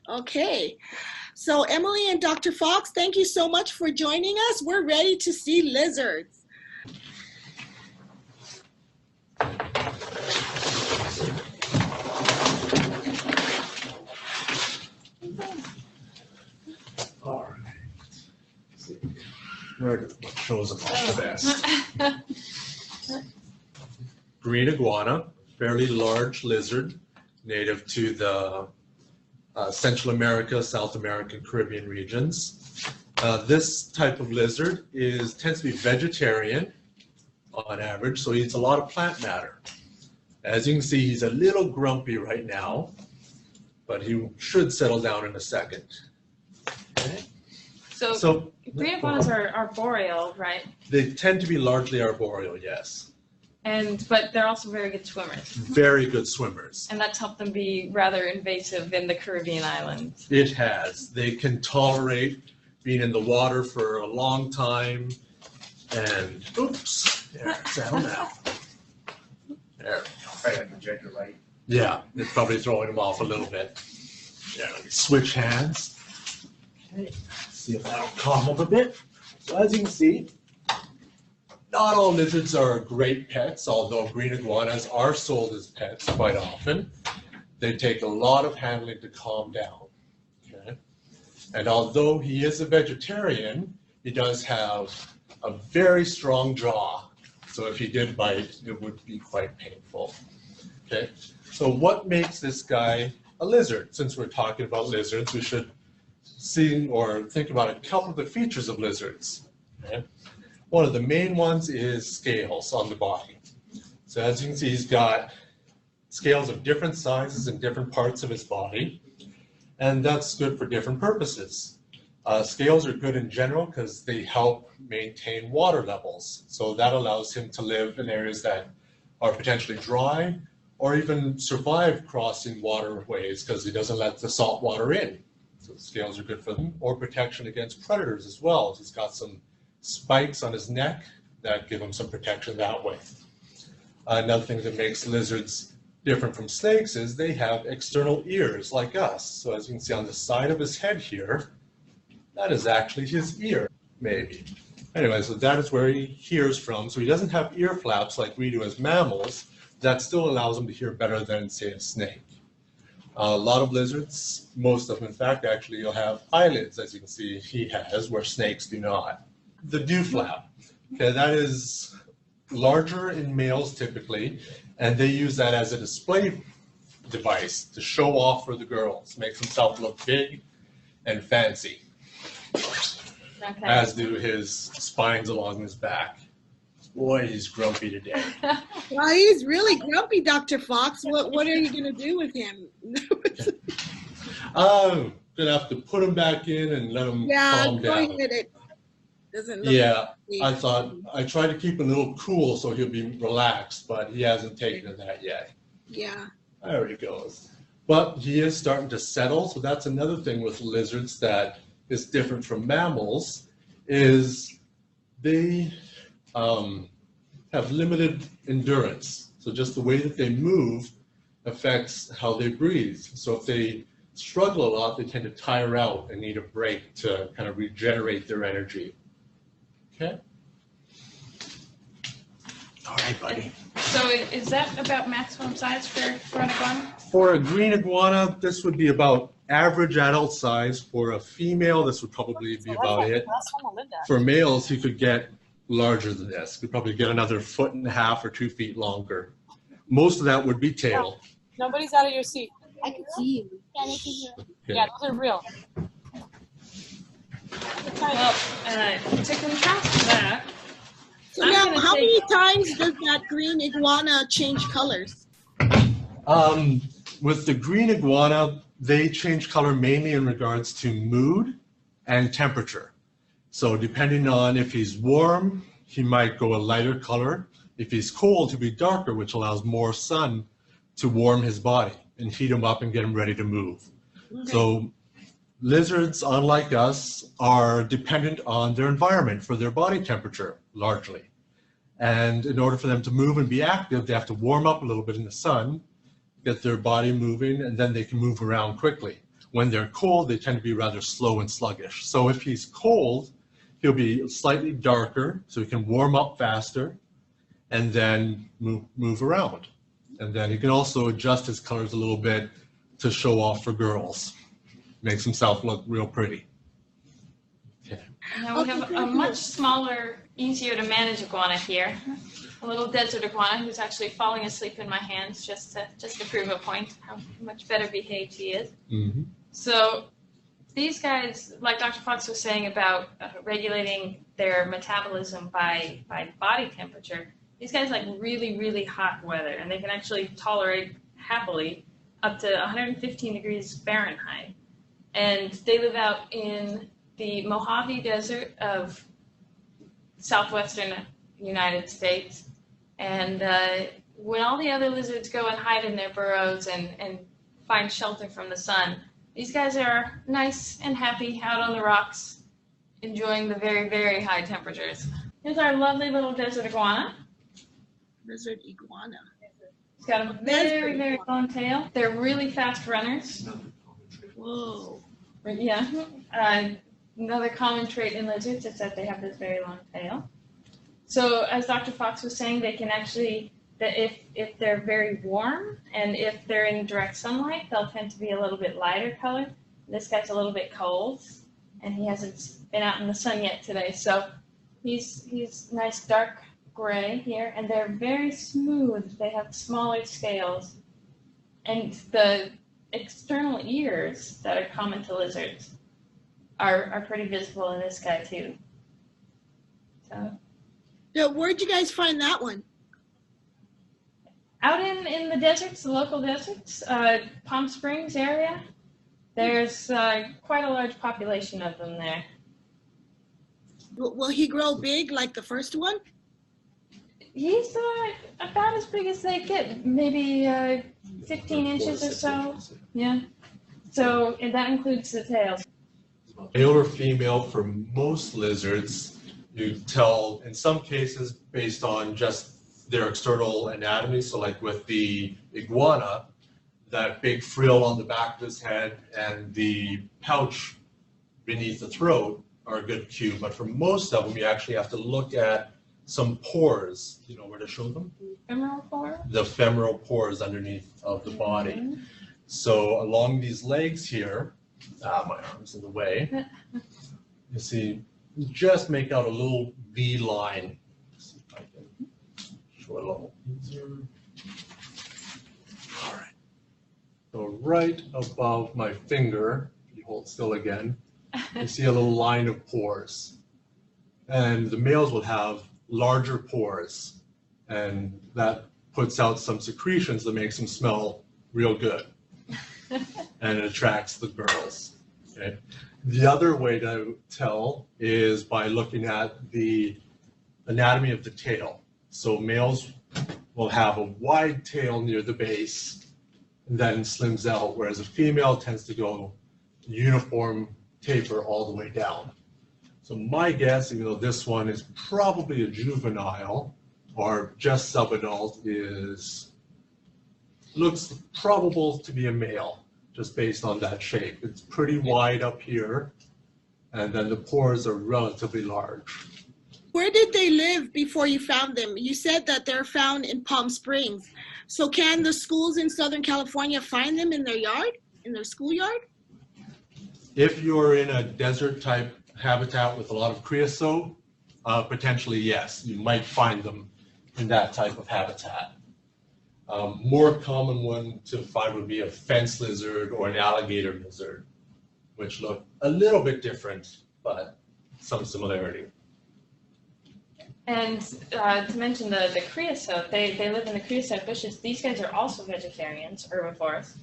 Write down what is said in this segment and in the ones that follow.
Okay. So Emily and Dr. Fox, thank you so much for joining us. We're ready to see lizards. All right. What shows them off the best? Green iguana, fairly large lizard, native to the Central America, South American, Caribbean regions. This type of lizard tends to be vegetarian on average, so he eats a lot of plant matter. As you can see, he's a little grumpy right now, but he should settle down in a second. Okay. So green iguanas are arboreal, right? They tend to be largely arboreal, yes. But they're also very good swimmers. Very good swimmers. And that's helped them be rather invasive in the Caribbean islands. It has. They can tolerate being in the water for a long time. And oops, there, settle now. There. Right at the projector light. Yeah, it's probably throwing them off a little bit. Yeah, let me switch hands. Okay, see if that'll calm them a bit. So as you can see, not all lizards are great pets, although green iguanas are sold as pets quite often. They take a lot of handling to calm down. Okay? And although he is a vegetarian, he does have a very strong jaw. So if he did bite, it would be quite painful. Okay? So what makes this guy a lizard? Since we're talking about lizards, we should see or think about a couple of the features of lizards. Okay? One of the main ones is scales on the body. So as you can see, he's got scales of different sizes in different parts of his body, and that's good for different purposes. Scales are good in general because they help maintain water levels. So that allows him to live in areas that are potentially dry or even survive crossing waterways because he doesn't let the salt water in. So scales are good for them, or protection against predators as well. He's got some spikes on his neck that give him some protection that way. Another thing that makes lizards different from snakes is they have external ears like us. So as you can see on the side of his head here, that is actually his ear, maybe. Anyway, so that is where he hears from. So he doesn't have ear flaps like we do as mammals. That still allows him to hear better than, say, a snake. A lot of lizards, most of them in fact, actually you'll have eyelids, as you can see he has, where snakes do not. The dew flap, okay, that is larger in males typically, and they use that as a display device to show off for the girls, makes himself look big and fancy, Okay. as do his spines along his back. Boy, he's grumpy today. Well, he's really grumpy, Dr. Fox. What are you going to do with him? I'm going to have to put him back in and let him calm down. Ahead. It doesn't look I try to keep him a little cool so he'll be relaxed, but he hasn't taken to that yet. Yeah. There he goes. But he is starting to settle, so that's another thing with lizards that is different from mammals, is they have limited endurance. So just the way that they move affects how they breathe. So if they struggle a lot, they tend to tire out and need a break to kind of regenerate their energy. Okay? All right, buddy. So is that about maximum size for an iguana? For a green iguana, this would be about average adult size. For a female, this would probably be about it. For males, you could get larger than this. You could probably get another 1.5 feet or 2 feet longer. Most of that would be tail. Nobody's out of your seat. I can see you. Yeah, they can hear. Yeah, those are real. Well, to contrast that, So now, how many times does that green iguana change colors? With the green iguana, they change color mainly in regards to mood and temperature. So depending on if he's warm, he might go a lighter color. If he's cold, he'll be darker, which allows more sun to warm his body and heat him up and get him ready to move. Okay. So lizards, unlike us, are dependent on their environment for their body temperature, largely. And in order for them to move and be active, they have to warm up a little bit in the sun, get their body moving, and then they can move around quickly. when they're cold, they tend to be rather slow and sluggish. So if he's cold, he'll be slightly darker, so he can warm up faster and then move around. And then he can also adjust his colors a little bit to show off for girls. Makes himself look real pretty. Okay. Now we have a much smaller, easier to manage iguana here. A little desert iguana who's actually falling asleep in my hands just to prove a point how much better behaved he is. Mm-hmm. So these guys, like Dr. Fox was saying about regulating their metabolism by body temperature, these guys like really, really hot weather, and they can actually tolerate happily up to 115 degrees Fahrenheit. And they live out in the Mojave Desert of southwestern United States. And when all the other lizards go and hide in their burrows and find shelter from the sun, these guys are nice and happy out on the rocks, enjoying the very, very high temperatures. Here's our lovely little desert iguana. Lizard iguana. It's got a very, very long tail. They're really fast runners. Whoa. Yeah. Another common trait in lizards is that they have this very long tail. So as Dr. Fox was saying, they can actually, if they're very warm and if they're in direct sunlight, they'll tend to be a little bit lighter colored. This guy's a little bit cold, and he hasn't been out in the sun yet today. So he's nice dark gray here, and they're very smooth. They have smaller scales, and the external ears that are common to lizards are pretty visible in this guy too. So. Yeah, where'd you guys find that one? Out in the deserts, the local deserts, Palm Springs area, there's quite a large population of them there. Will he grow big like the first one? He's about as big as they get, maybe 15 inches or so. Yeah. So and that includes the tail. Male or female for most lizards, you tell in some cases based on just their external anatomy. So like with the iguana, that big frill on the back of his head and the pouch beneath the throat are a good cue. But for most of them, you actually have to look at some pores. You know where to show them? Femoral pore? The femoral pores underneath of the body. Mm-hmm. So along these legs here, my arm's in the way, you see, just make out a little V line. Let's see if I can show it a little easier. All right. So right above my finger, if you hold still again, you see a little line of pores. And the males will have larger pores, and that puts out some secretions that makes them smell real good. And it attracts the girls. Okay. The other way to tell is by looking at the anatomy of the tail. So males will have a wide tail near the base and then slims out, whereas a female tends to go uniform taper all the way down. So my guess, even though this one is probably a juvenile or just subadult, looks probable to be a male, just based on that shape. It's pretty wide up here, and then the pores are relatively large. Where did they live before you found them? You said that they're found in Palm Springs. So can the schools in Southern California find them in their yard, in their schoolyard? If you're in a desert type habitat with a lot of creosote, potentially yes, you might find them in that type of habitat. More common one to find would be a fence lizard or an alligator lizard, which look a little bit different, but some similarity. And to mention the creosote, they live in the creosote bushes. These guys are also vegetarians, herbivores,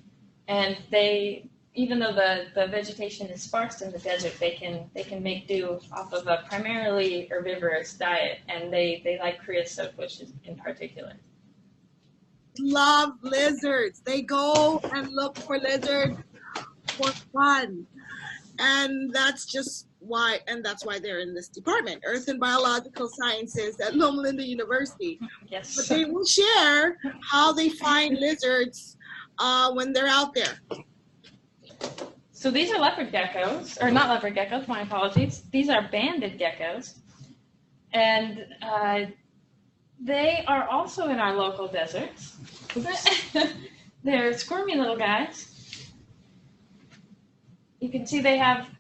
and they, even though the vegetation is sparse in the desert, they can make do off of a primarily herbivorous diet, and they like creosote bushes in particular. Love lizards. They go and look for lizards for fun. And that's why they're in this department, Earth and Biological Sciences at Loma Linda University. Yes. But they will share how they find lizards when they're out there. So these are leopard geckos, or not leopard geckos, my apologies. These are banded geckos. And they are also in our local deserts. They're squirmy little guys. You can see they have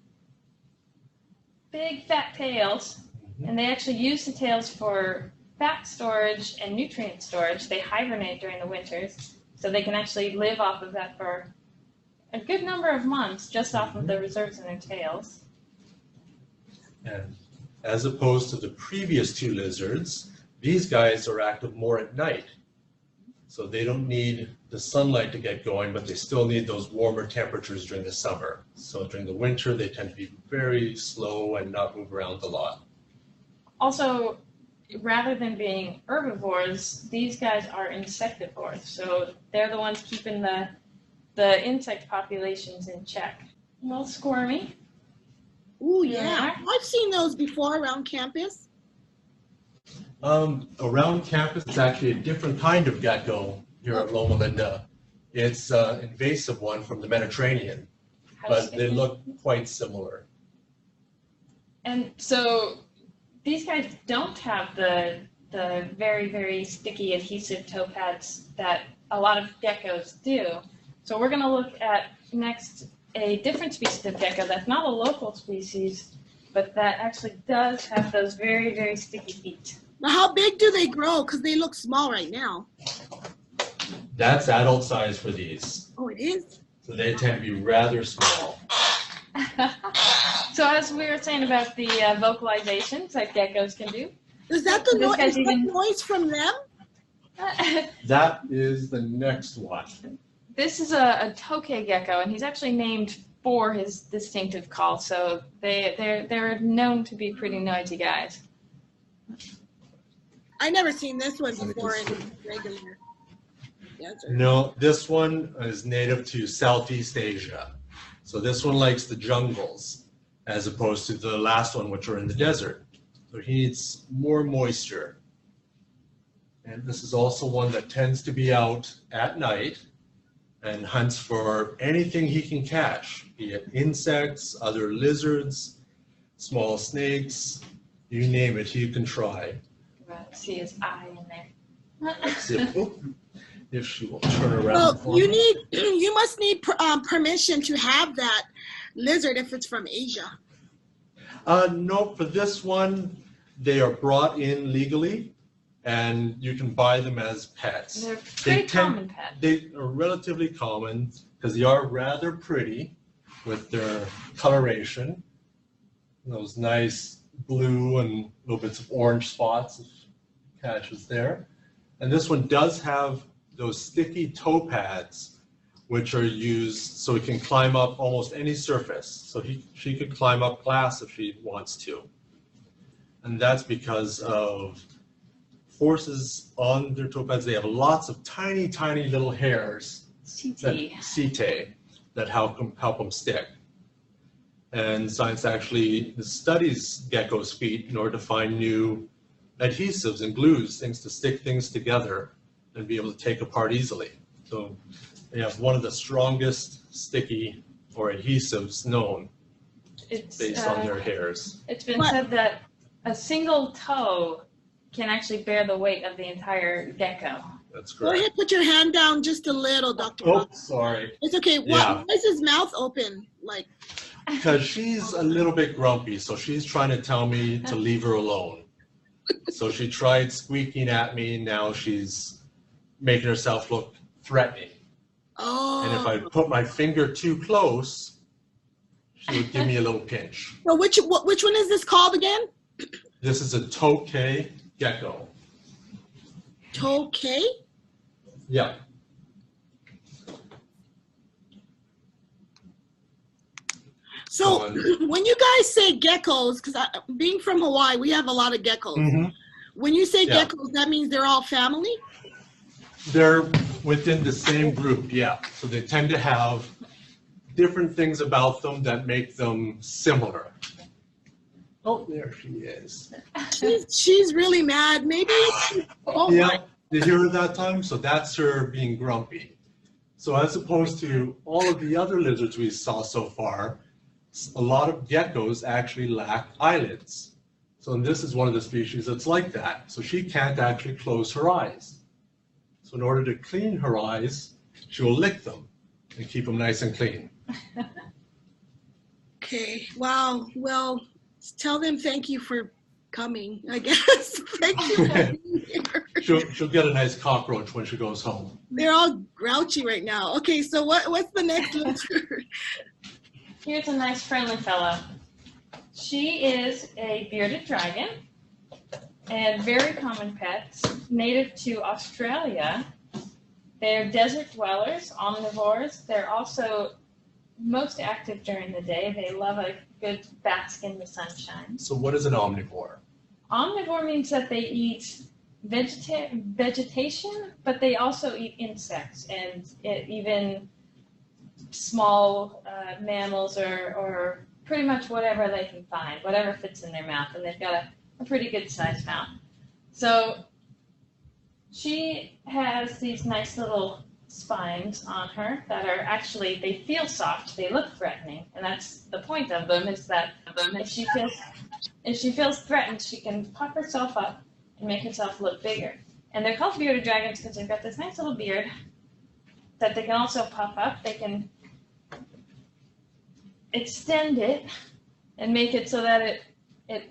big fat tails, and they actually use the tails for fat storage and nutrient storage. They hibernate during the winters, so they can actually live off of that for a good number of months just off of the reserves in their tails. And as opposed to the previous two lizards, these guys are active more at night. So they don't need the sunlight to get going, but they still need those warmer temperatures during the summer. So during the winter, they tend to be very slow and not move around a lot. Also, rather than being herbivores, these guys are insectivores. So they're the ones keeping the insect populations in check. A little squirmy. Ooh, yeah. I've seen those before around campus. Around campus, it's actually a different kind of gecko here at Loma Linda. It's an invasive one from the Mediterranean, but they look quite similar. And so these guys don't have the very, very sticky adhesive toe pads that a lot of geckos do. So we're going to look at next a different species of gecko that's not a local species, but that actually does have those very, very sticky feet. Now, how big do they grow? Because they look small right now. That's adult size for these. Oh, it is? So they tend to be rather small. So as we were saying about the vocalizations that geckos can do. Is that the noise from them? That is the next one. This is a tokay gecko, and he's actually named for his distinctive call. So they're known to be pretty noisy guys. I never seen this one before in regular desert. No, this one is native to Southeast Asia. So this one likes the jungles as opposed to the last one, which are in the desert. So he needs more moisture. And this is also one that tends to be out at night and hunts for anything he can catch, be it insects, other lizards, small snakes, you name it, he can try. See his eye in there. Let's see if she will turn around. Well, you must need permission to have that lizard if it's from Asia. No, for this one, they are brought in legally, and you can buy them as pets. They're pretty common pets. They are relatively common because they are rather pretty with their coloration. Those nice blue and little bits of orange spots of catches there. And this one does have those sticky toe pads, which are used so it can climb up almost any surface. So she could climb up glass if she wants to. And that's because of forces on their toe pads. They have lots of tiny, tiny little hairs, setae, that help them stick. And science actually studies geckos' feet in order to find new adhesives and glues, things to stick things together and be able to take apart easily. So they have one of the strongest sticky or adhesives known based on their hairs. It's been said that a single toe can actually bear the weight of the entire gecko. That's correct. Go ahead, put your hand down just a little, Dr. Oh, sorry. It's okay. Why is his mouth open? Like, because she's a little bit grumpy, so she's trying to tell me to leave her alone. So she tried squeaking at me, now she's making herself look threatening. oh. And if I put my finger too close, she would give me a little pinch. So which one is this called again? This is a tokay gecko. Tokay? Yeah. So when you guys say geckos, because being from Hawaii, we have a lot of geckos. Mm-hmm. When you say geckos, that means they're all family? They're within the same group, yeah. So they tend to have different things about them that make them similar. Oh, there she is. She's really mad. Maybe. Oh, yeah, did you hear her that time? So that's her being grumpy. So as opposed to all of the other lizards we saw so far, a lot of geckos actually lack eyelids. So this is one of the species that's like that. So she can't actually close her eyes. So in order to clean her eyes, she will lick them and keep them nice and clean. Okay. Wow. Well, tell them thank you for coming, I guess. Thank you for being here. She'll get a nice cockroach when she goes home. They're all grouchy right now. Okay, so what's the next lizard? Here's a nice friendly fellow. She is a bearded dragon and very common pets, native to Australia. They're desert dwellers, omnivores. They're also most active during the day. They love a good bask in the sunshine. So what is an omnivore? Omnivore means that they eat vegetation, but they also eat insects and even small mammals or pretty much whatever they can find, whatever fits in their mouth, and they've got a pretty good sized mouth. So she has these nice little spines on her that are actually, they feel soft, they look threatening, and that's the point of them, is that if she feels threatened, she can puff herself up and make herself look bigger. And they're called bearded dragons because they've got this nice little beard that they can also puff up. They can extend it and make it so that it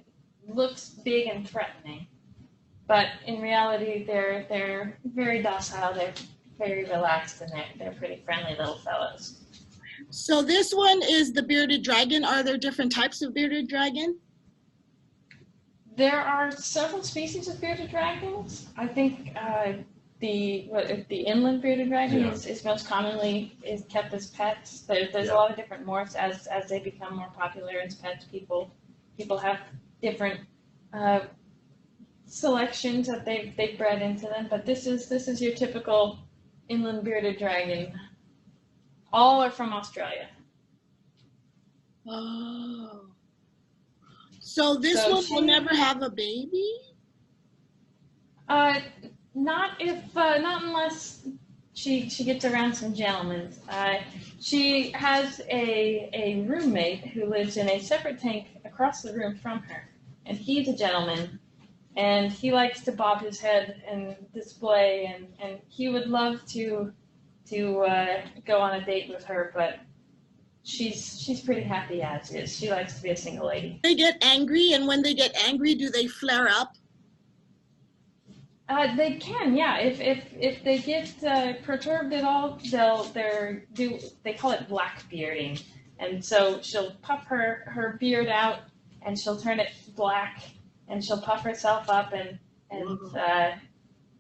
looks big and threatening. But in reality, they're very docile, they're very relaxed, and they're pretty friendly little fellows. So this one is the bearded dragon. Are there different types of bearded dragon? There are several species of bearded dragons. I think the inland bearded dragon is most commonly kept as pets. There's a lot of different morphs as they become more popular as pets. People have different selections that they've bred into them. But this is your typical inland bearded dragon. All are from Australia. Oh. So this one will never have a baby? Not unless she gets around some gentlemen. She has a roommate who lives in a separate tank across the room from her, and he's a gentleman, and he likes to bob his head and display, and he would love to go on a date with her, but she's pretty happy as is. She likes to be a single lady. They get angry, and when they get angry, do they flare up? They can, yeah. If they get perturbed at all, they call it black bearding, and so she'll puff her beard out, and she'll turn it black, and she'll puff herself up, and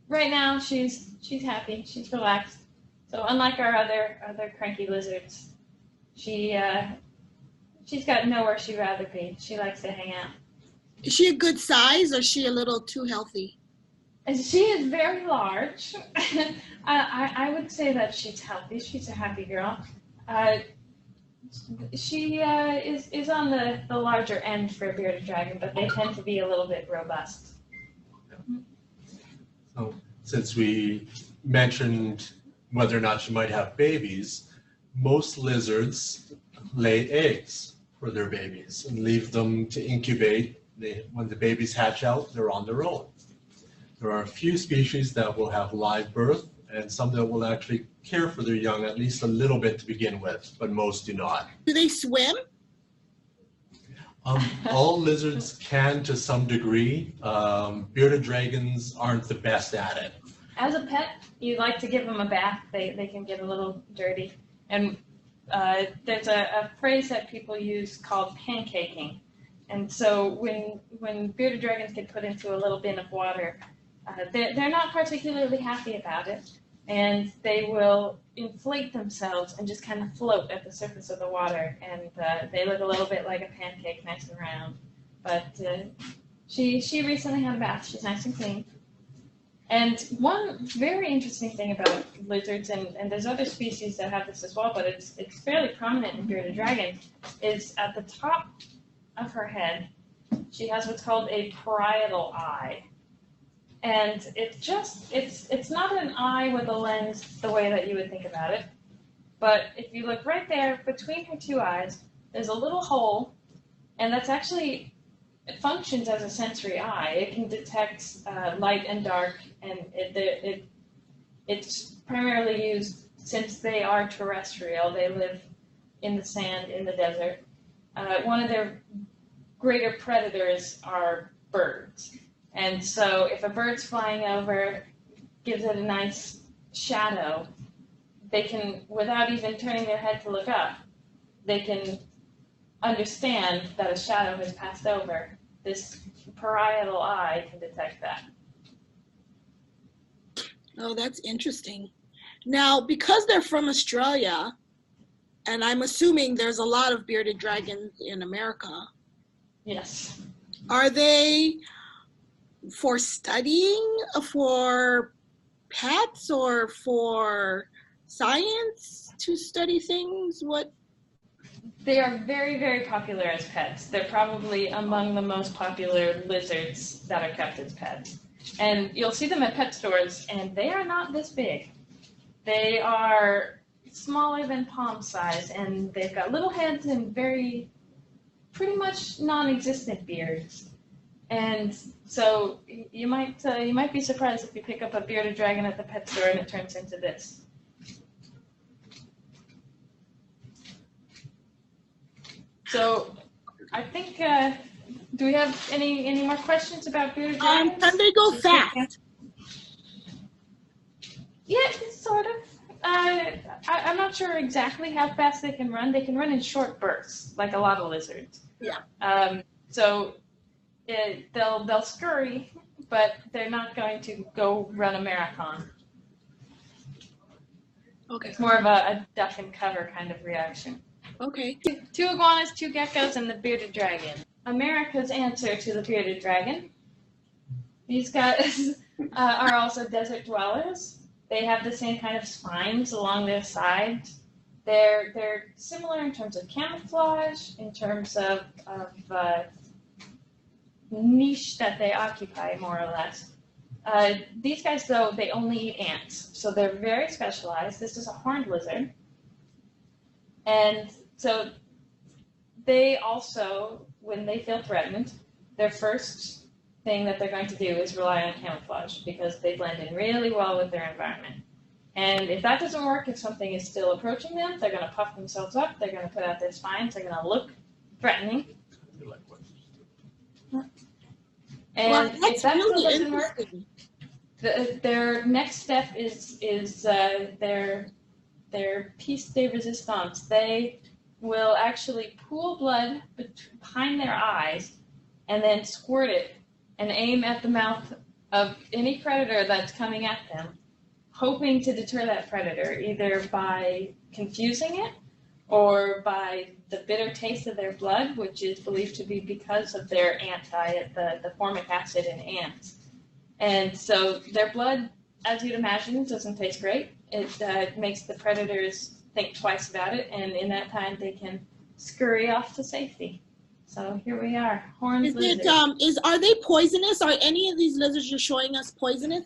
right now she's happy, she's relaxed. So unlike our other cranky lizards, she's got nowhere she'd rather be. She likes to hang out. Is she a good size, or is she a little too healthy? She is very large. I would say that she's healthy. She's a happy girl. She is on the larger end for a bearded dragon, but they tend to be a little bit robust. So since we mentioned whether or not she might have babies, most lizards lay eggs for their babies and leave them to incubate. When the babies hatch out, they're on their own. There are a few species that will have live birth, and some that will actually care for their young at least a little bit to begin with, but most do not. Do they swim? All lizards can to some degree. Bearded dragons aren't the best at it. As a pet, you like to give them a bath. They can get a little dirty. And there's a phrase that people use called pancaking. And so when bearded dragons get put into a little bin of water, they're not particularly happy about it, and they will inflate themselves and just kind of float at the surface of the water, and they look a little bit like a pancake, nice and round. But she recently had a bath. She's nice and clean. And one very interesting thing about lizards, and there's other species that have this as well, but it's fairly prominent in bearded dragons, is at the top of her head, she has what's called a parietal eye. And it's not an eye with a lens the way that you would think about it. But if you look right there between her two eyes, there's a little hole, and that's actually, it functions as a sensory eye. It can detect light and dark, and it's primarily used since they are terrestrial. They live in the sand, in the desert. One of their greater predators are birds. And so if a bird's flying over, gives it a nice shadow, they can, without even turning their head to look up, they can understand that a shadow has passed over. This parietal eye can detect that. Oh, that's interesting. Now, because they're from Australia, and I'm assuming there's a lot of bearded dragons in America, Yes. are they for studying, for pets, or for science to study things? What? They are very, very popular as pets. They're probably among the most popular lizards that are kept as pets. And you'll see them at pet stores, and they are not this big. They are smaller than palm size, and they've got little heads and pretty much non-existent beards. And so you might be surprised if you pick up a bearded dragon at the pet store and it turns into this. So I think, do we have any more questions about bearded dragons? Can they go fast? Yeah, sort of. I'm not sure exactly how fast they can run. They can run in short bursts, like a lot of lizards. Yeah. So they'll scurry, but they're not going to go run a marathon. Okay. It's more of a duck and cover kind of reaction. Okay. Two iguanas, two geckos, and the bearded dragon. America's answer to the bearded dragon. These guys are also desert dwellers. They have the same kind of spines along their sides. They're similar in terms of camouflage, in terms of niche that they occupy, more or less. These guys, though, they only eat ants, so they're very specialized. This is a horned lizard. And so they also, when they feel threatened, their first thing that they're going to do is rely on camouflage, because they blend in really well with their environment. And if that doesn't work, if something is still approaching them, they're going to puff themselves up, they're going to put out their spines, they're going to look threatening. And if that still doesn't work, their next step is their piece de resistance. They will actually pool blood behind their eyes and then squirt it and aim at the mouth of any predator that's coming at them, hoping to deter that predator, either by confusing it or by the bitter taste of their blood, which is believed to be because of their ant diet, the formic acid in ants. And so their blood, as you'd imagine, doesn't taste great. It makes the predators think twice about it, and in that time they can scurry off to safety. So here we are, horned lizard. Are they poisonous? Are any of these lizards you're showing us poisonous?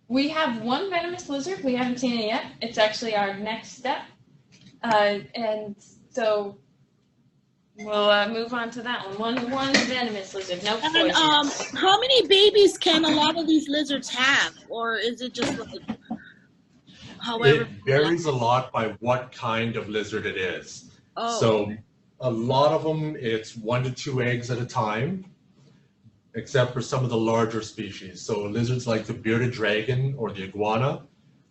We have one venomous lizard. We haven't seen it yet. It's actually our next step. And so we'll move on to that one. One venomous lizard, no poisonous. And how many babies can a lot of these lizards have? Or is it just like, however? It varies a lot by what kind of lizard it is. Oh. So a lot of them, it's 1 to 2 eggs at a time, except for some of the larger species. So lizards like the bearded dragon or the iguana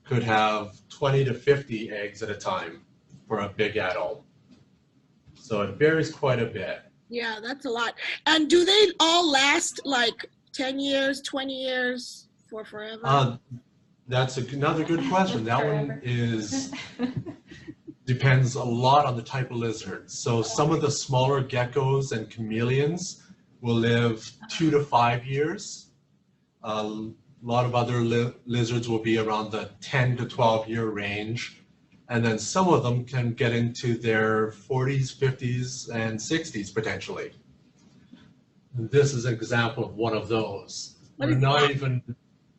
could have 20 to 50 eggs at a time for a big adult. So it varies quite a bit. Yeah, that's a lot. And do they all last like 10 years, 20 years, for forever? That's another good question. That one depends a lot on the type of lizard. So some of the smaller geckos and chameleons will live 2 to 5 years. A lot of other lizards will be around the 10 to 12 year range. And then some of them can get into their 40s, 50s, and 60s potentially. This is an example of one of those.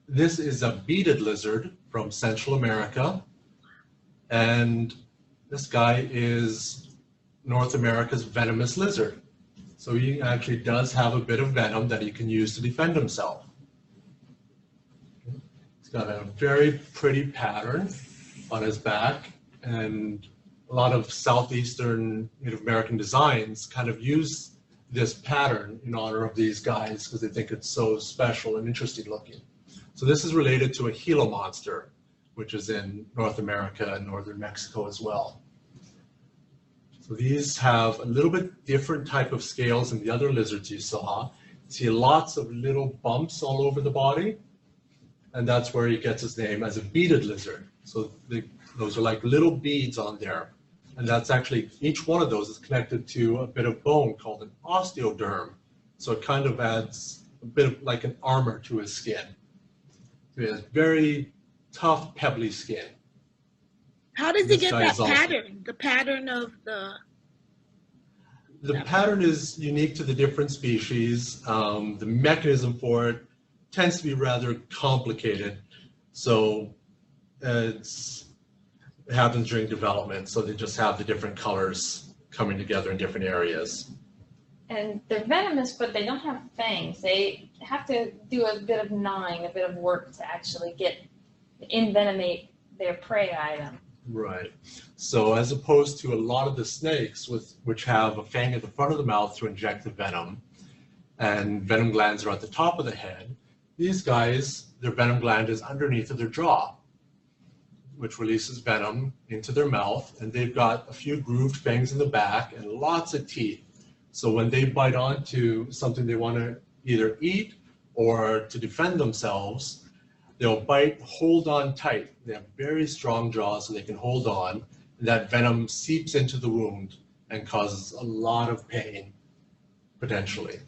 This is a beaded lizard from Central America. And This guy is North America's venomous lizard. So he actually does have a bit of venom that he can use to defend himself. He's got a very pretty pattern on his back, and a lot of Southeastern Native American designs kind of use this pattern in honor of these guys because they think it's so special and interesting looking. So this is related to a Gila monster, which is in North America and northern Mexico as well. So these have a little bit different type of scales than the other lizards you saw. See lots of little bumps all over the body, and that's where he gets his name as a beaded lizard. So those are like little beads on there. And that's actually, each one of those is connected to a bit of bone called an osteoderm. So it kind of adds a bit of like an armor to his skin. So he has very tough, pebbly skin. How does he get that pattern? The pattern of the... The pattern is unique to the different species. The mechanism for it tends to be rather complicated. So it happens during development. So they just have the different colors coming together in different areas. And they're venomous, but they don't have fangs. They have to do a bit of gnawing, a bit of work to actually envenomate their prey item. Right. So as opposed to a lot of the snakes which have a fang at the front of the mouth to inject the venom, and venom glands are at the top of the head, these guys, their venom gland is underneath of their jaw, which releases venom into their mouth, and they've got a few grooved fangs in the back and lots of teeth. So when they bite onto something they want to either eat or to defend themselves, they'll bite, hold on tight. They have very strong jaws so they can hold on, and that venom seeps into the wound and causes a lot of pain, potentially.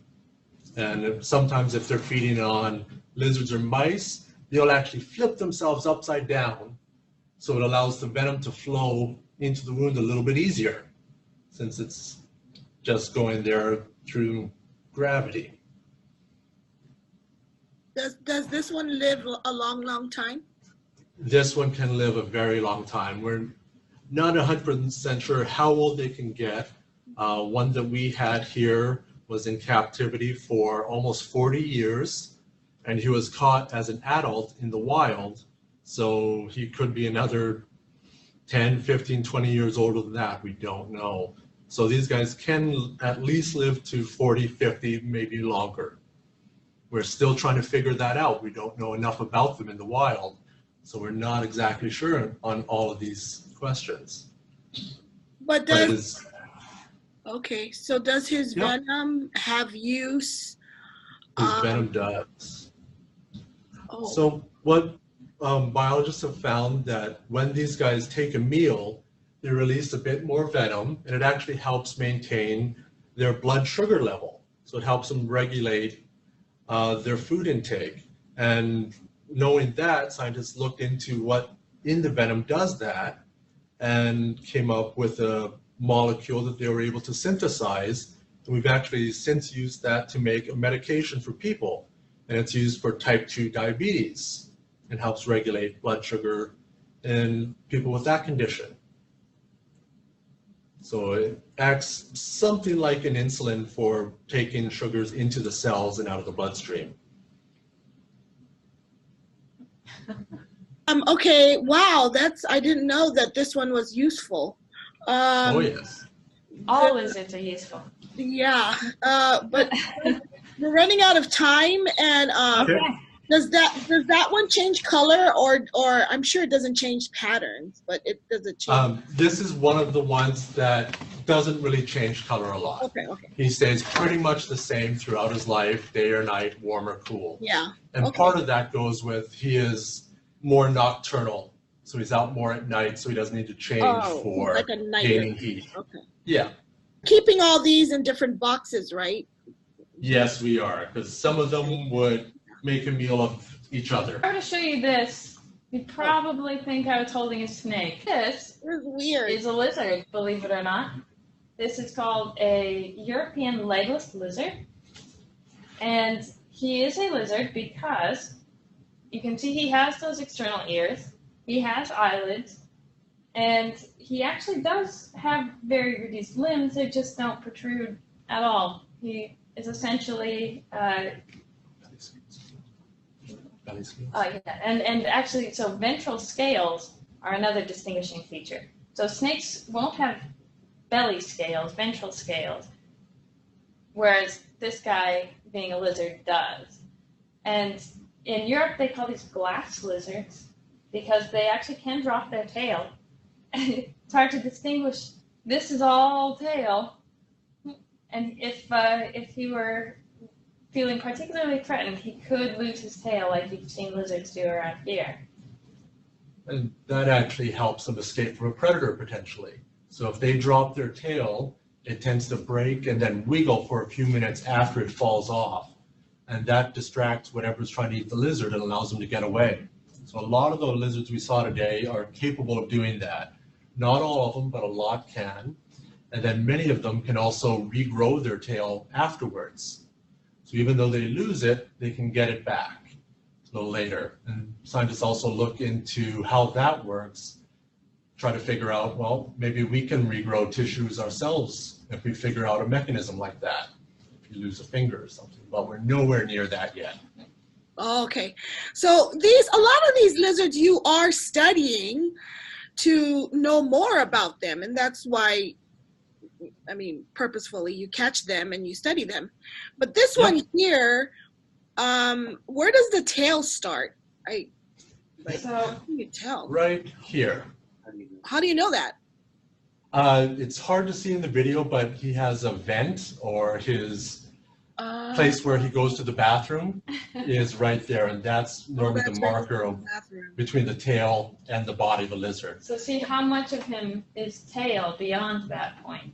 And sometimes if they're feeding on lizards or mice, they'll actually flip themselves upside down, so it allows the venom to flow into the wound a little bit easier, since it's just going there through gravity. Does this one live a long, long time? This one can live a very long time. We're not 100% sure how old they can get. One that we had here was in captivity for almost 40 years, and he was caught as an adult in the wild. So he could be another 10, 15, 20 years older than that. We don't know. So these guys can at least live to 40, 50, maybe longer. We're still trying to figure that out. We don't know enough about them in the wild, so we're not exactly sure on all of these questions. But does okay, so does his venom have use? His venom does. Oh. So what biologists have found that when these guys take a meal, they release a bit more venom, and it actually helps maintain their blood sugar level. So it helps them regulate their food intake. And knowing that, scientists looked into what in the venom does that and came up with a molecule that they were able to synthesize. And we've actually since used that to make a medication for people. And it's used for type 2 diabetes and helps regulate blood sugar in people with that condition. So it acts something like an insulin for taking sugars into the cells and out of the bloodstream. Okay, wow, I didn't know that this one was useful. Oh, yes. All lizards are useful. Yeah, but we're running out of time, and Okay. does that one change color, or I'm sure it doesn't change patterns, but does it change? This is one of the ones that doesn't really change color a lot. Okay. He stays pretty much the same throughout his life, day or night, warm or cool. Yeah. And part of that goes with he is more nocturnal, so he's out more at night, so he doesn't need to change for like a night gaining heat. Okay. Yeah. Keeping all these in different boxes, right? Yes, we are, because some of them would make a meal of each other. If I were to show you this, you'd probably think I was holding a snake. This It's weird. is a lizard, believe it or not. This is called a European legless lizard. And he is a lizard because you can see he has those external ears, he has eyelids, and he actually does have very reduced limbs. They just don't protrude at all. He is essentially, Belly scales. yeah, and actually, so ventral scales are another distinguishing feature. So snakes won't have belly scales, ventral scales, whereas this guy, being a lizard, does. And in Europe, they call these glass lizards because they actually can drop their tail. It's hard to distinguish. This is all tail. And if he were feeling particularly threatened, he could lose his tail like you've seen lizards do around here. And that actually helps them escape from a predator potentially. So if they drop their tail, it tends to break and then wiggle for a few minutes after it falls off. And that distracts whatever's trying to eat the lizard and allows them to get away. So a lot of the lizards we saw today are capable of doing that. Not all of them, but a lot can. And then many of them can also regrow their tail afterwards. So even though they lose it, they can get it back a little later. And scientists also look into how that works, try to figure out, well, maybe we can regrow tissues ourselves if we figure out a mechanism like that. If you lose a finger or something, but we're nowhere near that yet. Okay, so a lot of these lizards you are studying to know more about them, and that's why, I mean, purposefully you catch them and you study them. But this one here, where does the tail start? So How do you tell? Right here. How do you know that? It's hard to see in the video, but he has a vent, or his place where he goes to the bathroom is right there, and that's normally the marker between the tail and the body of the lizard. So see how much of him is tail beyond that point.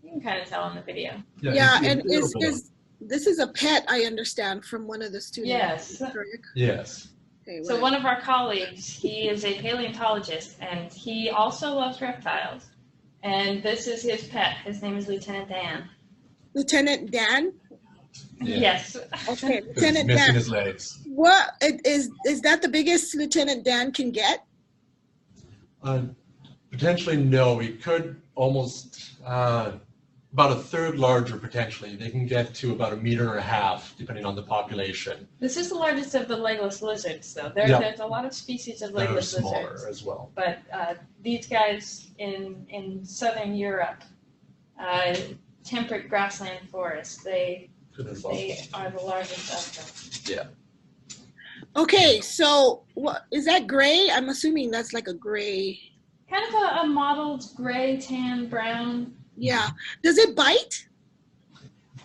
You can kind of tell in the video. Yeah, you see and a little bit of- this is a pet, I understand, from one of the students. Yes. Yes. Okay, So one of our colleagues, he is a paleontologist, and he also loves reptiles. And this is his pet. His name is Lieutenant Dan. Lieutenant Dan? Yeah. Yes. Okay, Because he's Lieutenant missing Dan. his legs. What is that the biggest Lieutenant Dan can get? Potentially no. We could almost about a third larger potentially. They can get to about 1.5 meters depending on the population. This is the largest of the legless lizards, though. Yeah. There's a lot of species of That are legless smaller lizards. as well. But these guys in southern Europe, temperate grassland forests, they are the largest of them. Yeah. Okay, so what is that gray? I'm assuming that's like a gray. Kind of a mottled gray, tan, brown. Yeah. Does it bite?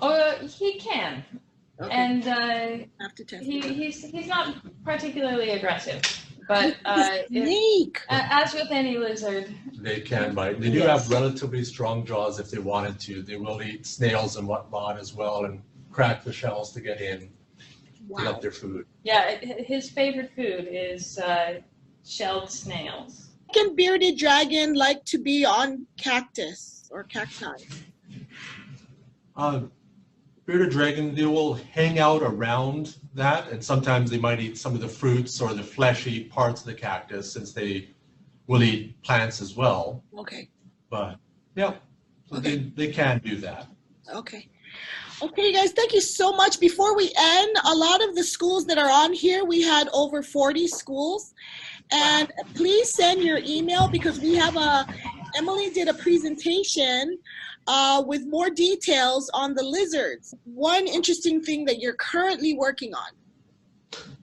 Oh, he can. Okay. And have to test it. he's not particularly aggressive. But Snake. as with any lizard, They can bite. They do Yes. have relatively strong jaws if they wanted to. They will eat snails and whatnot as well and crack the shells to get in to Wow. get their food. yeah, his favorite food is shelled snails. Can bearded dragon like to be on cactus or cacti? Bearded dragon, they will hang out around that, and sometimes they might eat some of the fruits or the fleshy parts of the cactus, since they will eat plants as well. Okay. But yeah, so Okay. they can do that. Okay. Okay, guys, thank you so much. Before we end, a lot of the schools that are on here, we had over 40 schools. And please send your email because we have Emily did a presentation with more details on the lizards. One interesting thing that you're currently working on.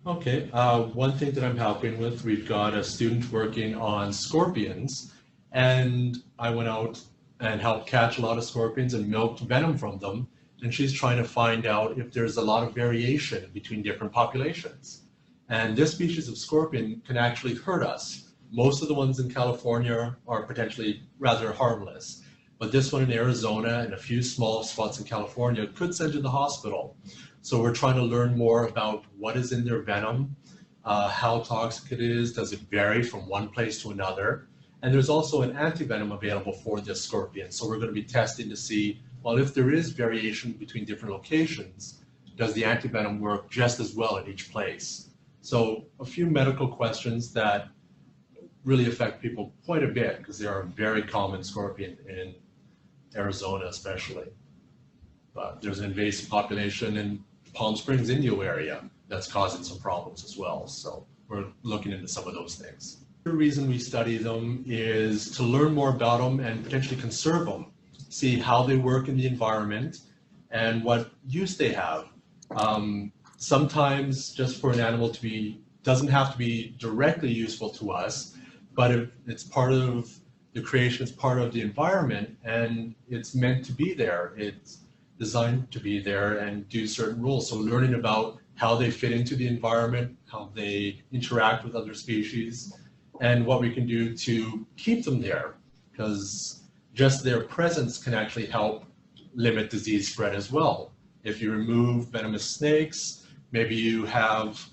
Okay, one thing that I'm helping with, we've got a student working on scorpions, and I went out and helped catch a lot of scorpions and milked venom from them, and she's trying to find out if there's a lot of variation between different populations. And this species of scorpion can actually hurt us. Most of the ones in California are potentially rather harmless, but this one in Arizona and a few small spots in California could send you to the hospital. So we're trying to learn more about what is in their venom, how toxic it is, does it vary from one place to another, and there's also an antivenom available for this scorpion. So we're going to be testing to see, well, if there is variation between different locations, does the antivenom work just as well at each place? So a few medical questions that really affect people quite a bit because they are a very common scorpion in Arizona especially. But there's an invasive population in Palm Springs, Indio area that's causing some problems as well. So we're looking into some of those things. The reason we study them is to learn more about them and potentially conserve them, see how they work in the environment and what use they have. Sometimes just for an animal to be, doesn't have to be directly useful to us, but if it's part of the creation, it's part of the environment, and it's meant to be there. It's designed to be there and do certain roles. So learning about how they fit into the environment, how they interact with other species, and what we can do to keep them there, because just their presence can actually help limit disease spread as well. If you remove venomous snakes, maybe you have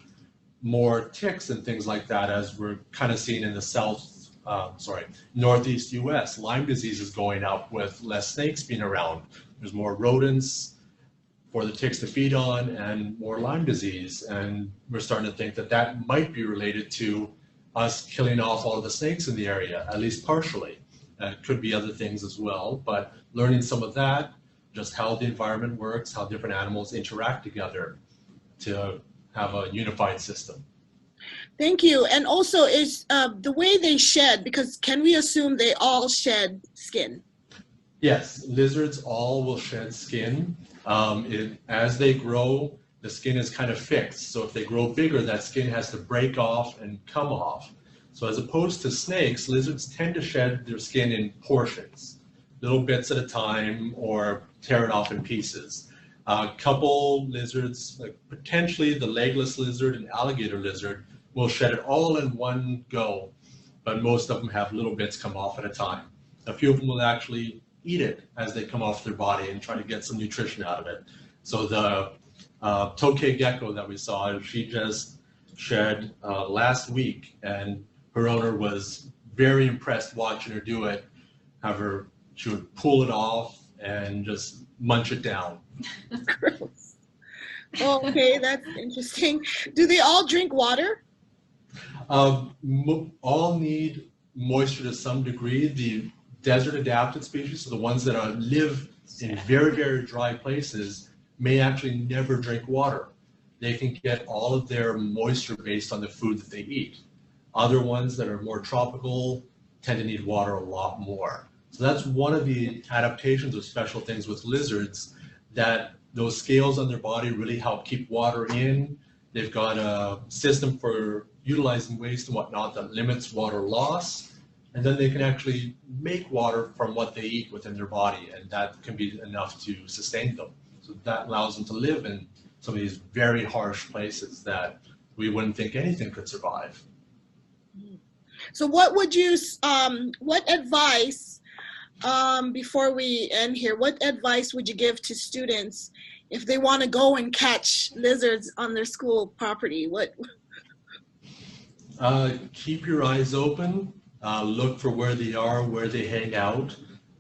more ticks and things like that, as we're kind of seeing in the northeast US. Lyme disease is going up with less snakes being around. There's more rodents for the ticks to feed on and more Lyme disease. And we're starting to think that that might be related to us killing off all of the snakes in the area, at least partially. It could be other things as well, but learning some of that, just how the environment works, how different animals interact together to have a unified system. Thank you. And also, is the way they shed, because can we assume they all shed skin? Yes, lizards all will shed skin. As they grow, the skin is kind of fixed. So if they grow bigger, that skin has to break off and come off. So as opposed to snakes, lizards tend to shed their skin in portions, little bits at a time, or tear it off in pieces. A couple lizards, like potentially the legless lizard and alligator lizard, will shed it all in one go, but most of them have little bits come off at a time. A few of them will actually eat it as they come off their body and try to get some nutrition out of it. So the tokay gecko that we saw, she just shed last week, and her owner was very impressed watching her do it. She would pull it off and just munch it down. Gross. Okay, that's interesting. Do they all drink water? All need moisture to some degree. The desert adapted species, so the ones that live in very, very dry places, may actually never drink water. They can get all of their moisture based on the food that they eat. Other ones that are more tropical tend to need water a lot more. So that's one of the adaptations of special things with lizards, that those scales on their body really help keep water in. They've got a system for utilizing waste and whatnot that limits water loss, and then they can actually make water from what they eat within their body, and that can be enough to sustain them. So that allows them to live in some of these very harsh places that we wouldn't think anything could survive. So what would you, what advice, before we end here, what advice would you give to students if they want to go and catch lizards on their school property? What? Keep your eyes open. Look for where they are, where they hang out.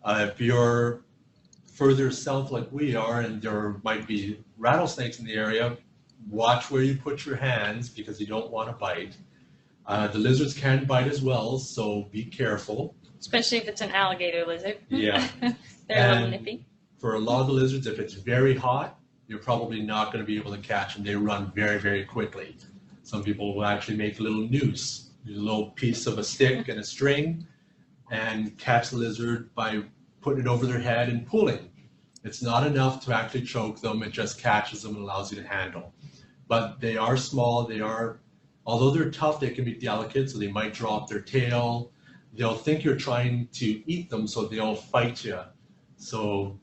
If you're further south like we are and there might be rattlesnakes in the area, watch where you put your hands because you don't want to bite. The lizards can bite as well, so be careful. Especially if it's an alligator lizard. Yeah. They're a little nippy. For a lot of the lizards, if it's very hot, you're probably not going to be able to catch them. They run very, very quickly. Some people will actually make a little noose, a little piece of a stick and a string, and catch the lizard by putting it over their head and pulling. It's not enough to actually choke them. It just catches them and allows you to handle. But they are small. Although they're tough, they can be delicate, so they might drop their tail. They'll think you're trying to eat them, so they'll fight you. So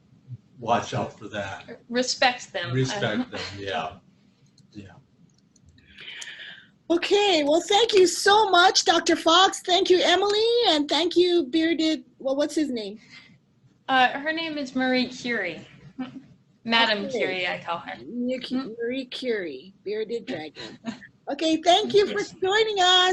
watch out for that. Respect them. Respect them, yeah. Okay, well, thank you so much, Dr. Fox. Thank you, Emily, and thank you, bearded, well, what's his name? Her name is Marie Curie. Madame Okay. Curie, I call her. Marie Curie, bearded dragon. Okay, thank you for joining us.